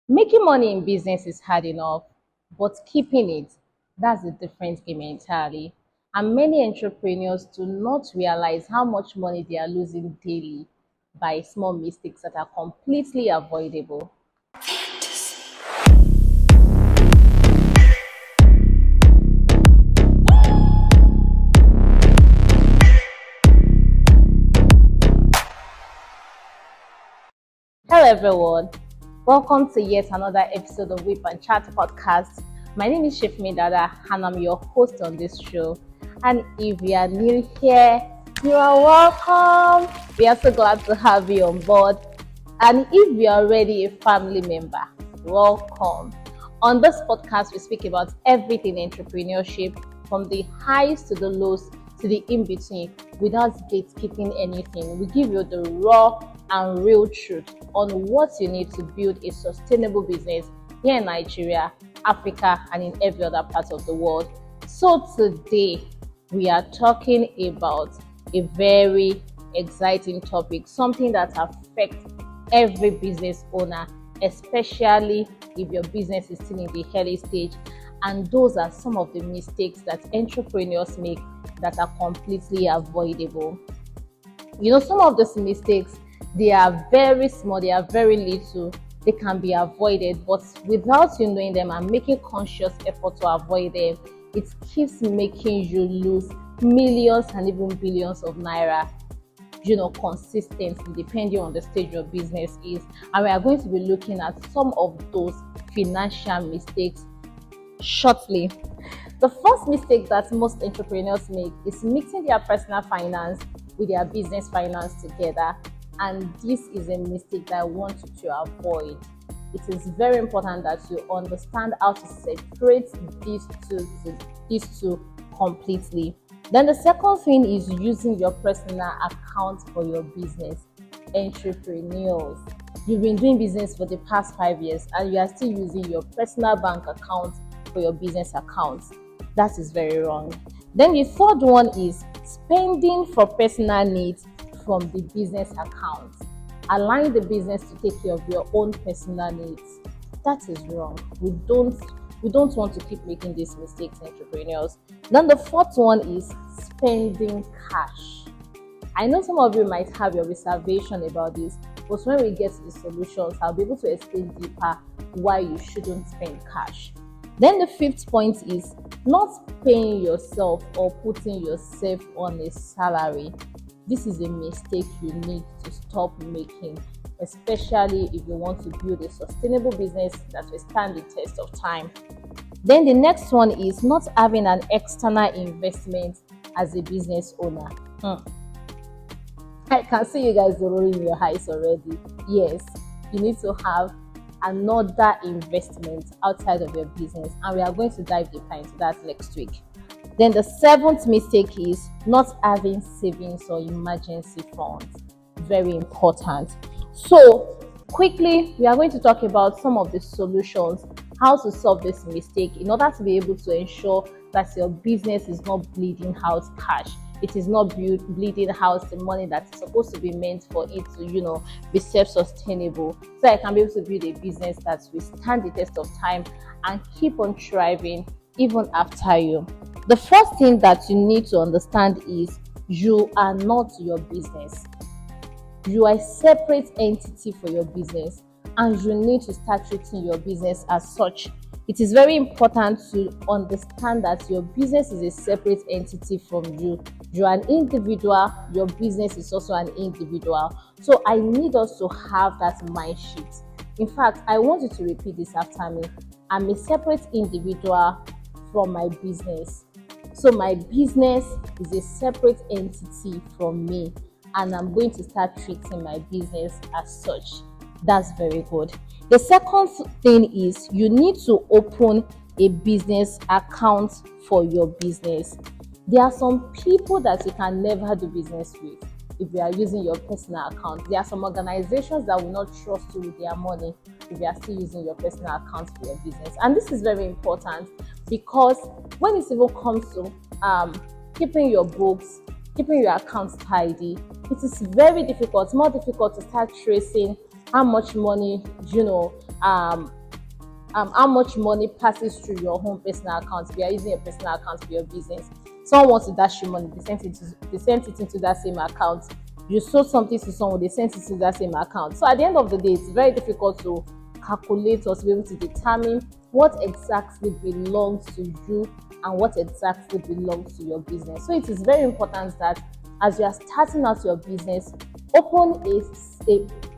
Making money in business is hard enough, but keeping it, that's a different game entirely. And many entrepreneurs do not realize how much money they are losing daily by small mistakes that are completely avoidable. Hello, everyone. Welcome to yet another episode of Whip and Chat podcast. My name is Chef Dada, and I'm your host on this show. And if you are new here, you are welcome. We are so glad to have you on board. And if you are already a family member, welcome. On this podcast, we speak about everything entrepreneurship, from the highs to the lows to the in between, without gatekeeping anything. We give you the raw and real truth on what you need to build a sustainable business here in Nigeria, Africa, and in every other part of the world. So today, we are talking about a very exciting topic, something that affects every business owner, especially if your business is still in the early stage. And those are some of the mistakes that entrepreneurs make that are completely avoidable. Some of those mistakes, they are very small, they are very little, they can be avoided, but without you knowing them and making conscious effort to avoid them, it keeps making you lose millions and even billions of naira, consistently, depending on the stage your business is. And we are going to be looking at some of those financial mistakes shortly. The first mistake that most entrepreneurs make is mixing their personal finance with their business finance together. And this is a mistake that I want you to avoid. It is very important that you understand how to separate these two completely. Then the second thing is using your personal account for your business. Entrepreneurs, you've been doing business for the past 5 years and you are still using your personal bank account for your business account. That is very wrong. Then the third one is spending for personal needs from the business account, allowing the business to take care of your own personal needs. That is wrong. We don't want to keep making these mistakes, entrepreneurs. Then the fourth one is spending cash. I know some of you might have your reservation about this, but when we get to the solutions, I'll be able to explain deeper why you shouldn't spend cash. Then the fifth point is not paying yourself or putting yourself on a salary. This is a mistake you need to stop making, especially if you want to build a sustainable business that will stand the test of time. Then the next one is not having an external investment as a business owner. I can see you guys rolling your eyes already. Yes, you need to have another investment outside of your business, and we are going to dive deeper into that next week. Then the seventh mistake is not having savings or emergency funds. Very important. So quickly, we are going to talk about some of the solutions, how to solve this mistake in order to be able to ensure that your business is not bleeding out cash. It is not bleeding out the money that is supposed to be meant for it to, be self-sustainable. So I can be able to build a business that will stand the test of time and keep on thriving even after you. The first thing that you need to understand is you are not your business. You are a separate entity for your business, and you need to start treating your business as such. It is very important to understand that your business is a separate entity from you. You are an individual, your business is also an individual. So I need us to have that mind shift. In fact, I want you to repeat this after me. I'm a separate individual from my business. So my business is a separate entity from me, and I'm going to start treating my business as such. That's very good. The second thing is you need to open a business account for your business. There are some people that you can never do business with if you are using your personal account. There are some organizations that will not trust you with their money if you are still using your personal account for your business. And this is very important because when it even comes to keeping your books, keeping your accounts tidy, it is very difficult, more difficult to start tracing how much money um how much money passes through your home personal account. If you are using a personal account for your business, someone wants to dash you money, they sent it into that same account. You sold something to someone, they sent it to that same account. So at the end of the day, it's very difficult to calculate or to be able to determine what exactly belongs to you and what exactly belongs to your business. So it is very important that as you are starting out your business, open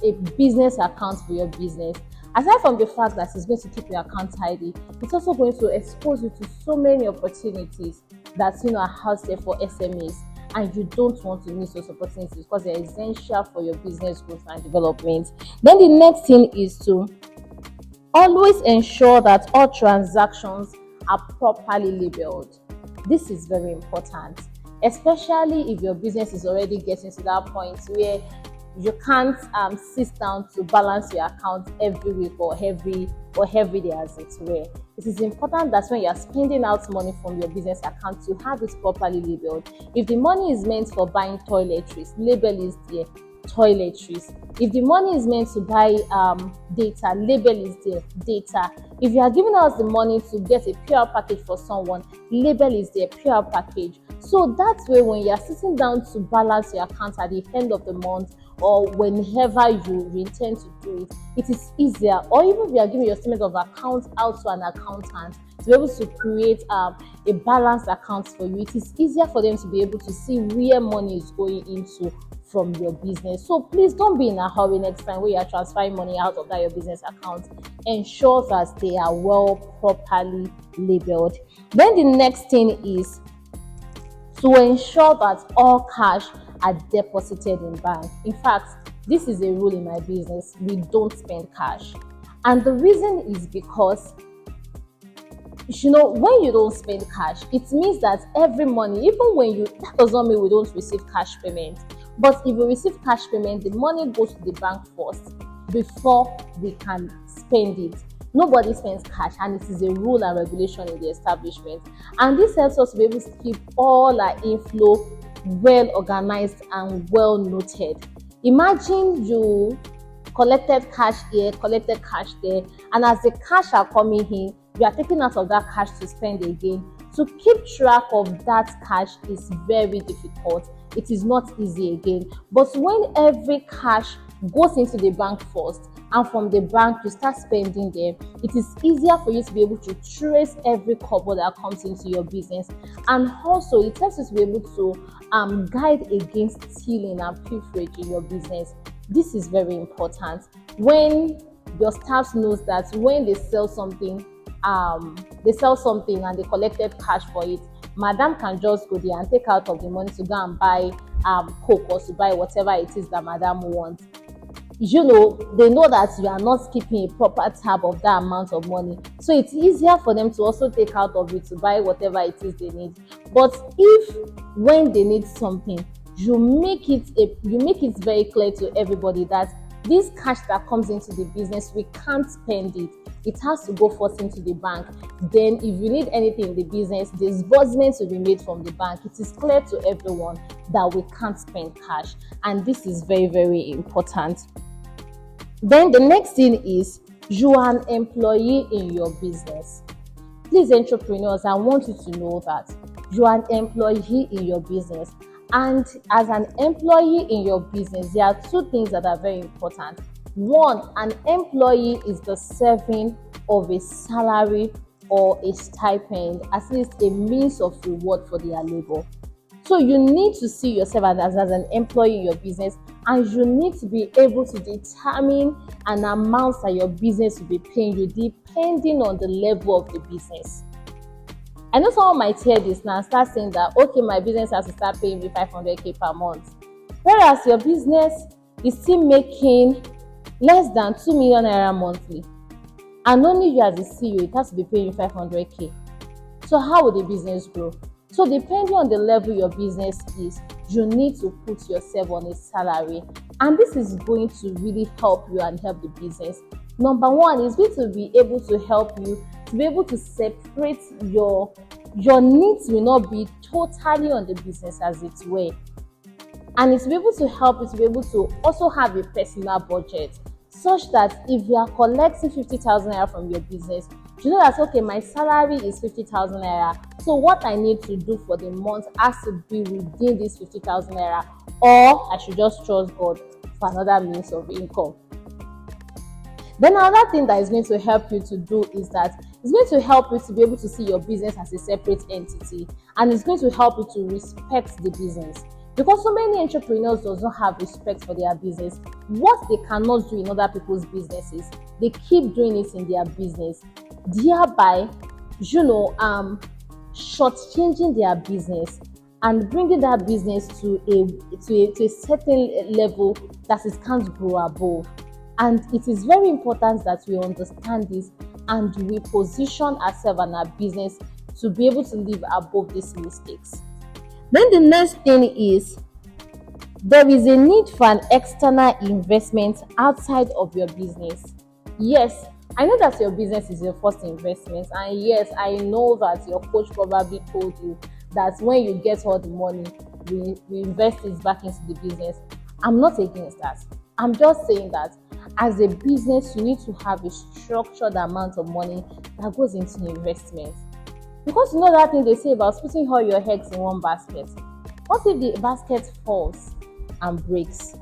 a business account for your business. Aside from the fact that it's going to keep your account tidy, it's also going to expose you to so many opportunities that are out there for SMEs, and you don't want to miss those opportunities because they're essential for your business growth and development. Then the next thing is to always ensure that all transactions are properly labeled. This is very important, especially if your business is already getting to that point where you can't sit down to balance your account every week or every day, as it were. It is important that when you are spending out money from your business account, you have it properly labeled. If the money is meant for buying toiletries, label is there, toiletries. If the money is meant to buy data, label is there, data. If you are giving us the money to get a PR package for someone, label is there, PR package. So that way, when you are sitting down to balance your account at the end of the month, or whenever you intend to do it, it is easier. Or even if you are giving your statement of account out to an accountant to be able to create a balanced account for you, it is easier for them to be able to see where money is going into from your business. So please don't be in a hurry next time when you are transferring money out of that your business account. Ensure that they are well properly labeled. Then the next thing is to ensure that all cash are deposited in bank. In fact, this is a rule in my business. We don't spend cash. And the reason is because when you don't spend cash, it means that every money, that does not mean we don't receive cash payment. But if we receive cash payment, the money goes to the bank first before we can spend it. Nobody spends cash, and it is a rule and regulation in the establishment. And this helps us to be able to keep all our inflow well organized and well noted. Imagine you collected cash here, collected cash there, and as the cash are coming in, you are taking out of that cash to spend again. To keep track of that cash is very difficult. It is not easy again. But when every cash goes into the bank first, and from the bank you start spending them, it is easier for you to be able to trace every kobo that comes into your business. And also it helps you to be able to guide against stealing and pilferage in your business. This is very important. When your staff knows that when they sell something and they collected cash for it, madam can just go there and take out of the money to go and buy coke or to buy whatever it is that madam wants. They know that you are not keeping a proper tab of that amount of money, so it's easier for them to also take out of it to buy whatever it is they need. But if when they need something, you make it very clear to everybody that this cash that comes into the business, we can't spend it. It has to go first into the bank. Then if you need anything in the business, disbursements will be made from the bank. It is clear to everyone that we can't spend cash, and this is very, very important. Then the next thing is, you are an employee in your business. Please, entrepreneurs, I want you to know that you are an employee in your business. And as an employee in your business, there are two things that are very important. One, an employee is the serving of a salary or a stipend, at least a means of reward for their labor. So you need to see yourself as an employee in your business, and you need to be able to determine an amount that your business will be paying you depending on the level of the business. I know someone might hear this now and start saying that, okay, my business has to start paying me 500k per month. Whereas your business is still making less than 2 million naira monthly. And only you as a CEO, it has to be paying you 500k. So how will the business grow? So depending on the level your business is, you need to put yourself on a salary. And this is going to really help you and help the business. Number one is going to be able to help you to be able to separate your needs will not be totally on the business, as it were. And it's be able to help you to be able to also have a personal budget. such that if you are collecting 50,000 naira from your business, you know that okay, my salary is 50,000 naira, so what I need to do for the month has to be within this 50,000 naira, or I should just trust God for another means of income. Then another thing that is going to help you to do is that it's going to help you to be able to see your business as a separate entity, and it's going to help you to respect the business. Because so many entrepreneurs does not have respect for their business. What they cannot do in other people's businesses, they keep doing it in their business, thereby, shortchanging their business and bringing that business to a certain level that it can't grow above. And it is very important that we understand this and we position ourselves and our business to be able to live above these mistakes. Then the next thing is there is a need for an external investment outside of your business. Yes, I know that your business is your first investment, and yes, I know that your coach probably told you that when you get all the money, we invest it back into the business. I'm not against that. I'm just saying that as a business, you need to have a structured amount of money that goes into investment. Because you know that thing they say about putting all your eggs in one basket. What if the basket falls and breaks?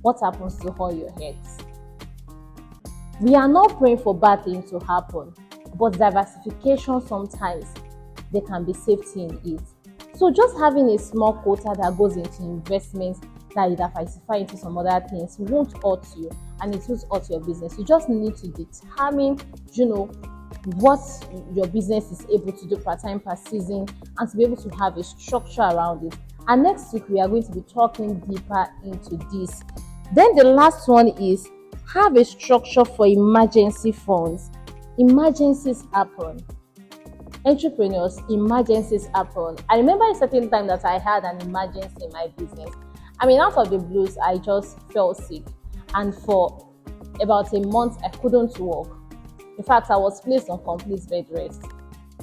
What happens to all your eggs? We are not praying for bad things to happen, but diversification sometimes there can be safety in it. So just having a small quota that goes into investments that you diversify into some other things won't hurt you, and it won't hurt your business. You just need to determine, what your business is able to do per time, per season, and to be able to have a structure around it. And next week we are going to be talking deeper into this. Then the last one is have a structure for emergency funds. Emergencies happen. Entrepreneurs, emergencies happen. I remember a certain time that I had an emergency in my business. Out of the blues, I just fell sick, and for about a month I couldn't work. In fact, I was placed on complete bed rest.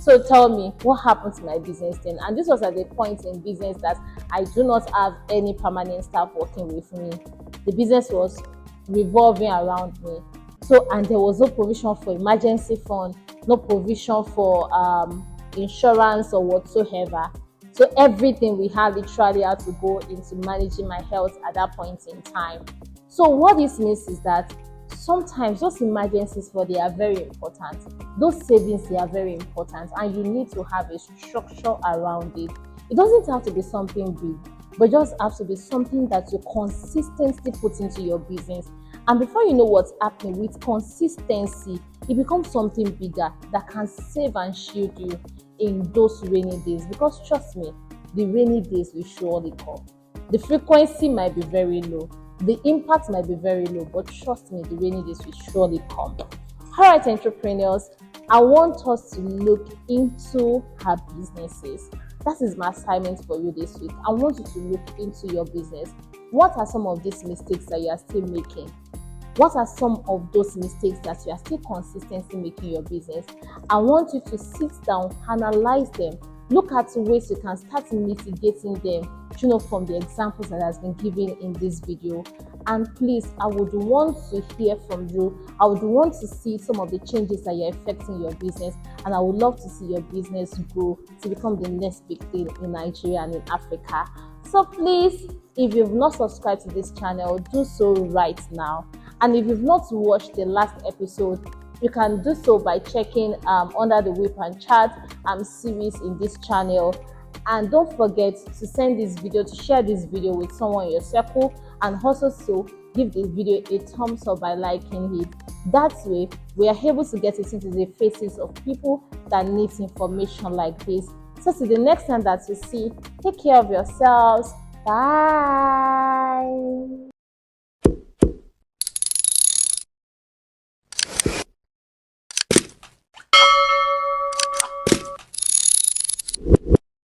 So tell me, what happened to my business then? And this was at the point in business that I do not have any permanent staff working with me. The business was revolving around me. So, and there was no provision for emergency fund, no provision for insurance or whatsoever. So everything we had literally had to go into managing my health at that point in time. So what this means is that sometimes those emergencies they are very important. Those savings, they are very important, and you need to have a structure around it. It doesn't have to be something big, but just have to be something that you consistently put into your business. And before you know what's happening, with consistency, it becomes something bigger that can save and shield you in those rainy days. Because trust me, the rainy days will surely come. The frequency might be very low, the impact might be very low, but trust me, the rainy days will surely come. All right, entrepreneurs, I want us to look into our businesses. That is my assignment for you this week. I want you to look into your business. What are some of these mistakes that you are still making? What are some of those mistakes that you are still consistently making in your business? I want you to sit down, analyze them, look at ways you can start mitigating them, from the examples that has been given in this video. And please, I would want to hear from you. I would want to see some of the changes that you're affecting your business, and I would love to see your business grow to become the next big thing in Nigeria and in Africa. So please, if you've not subscribed to this channel, do so right now. And if you've not watched the last episode, you can do so by checking under the whip and chat series in this channel. And don't forget to send this video, to share this video with someone in your circle, and also give this video a thumbs up by liking it. That way, we are able to get it into the faces of people that need information like this. So till the next time that you see, take care of yourselves. Bye.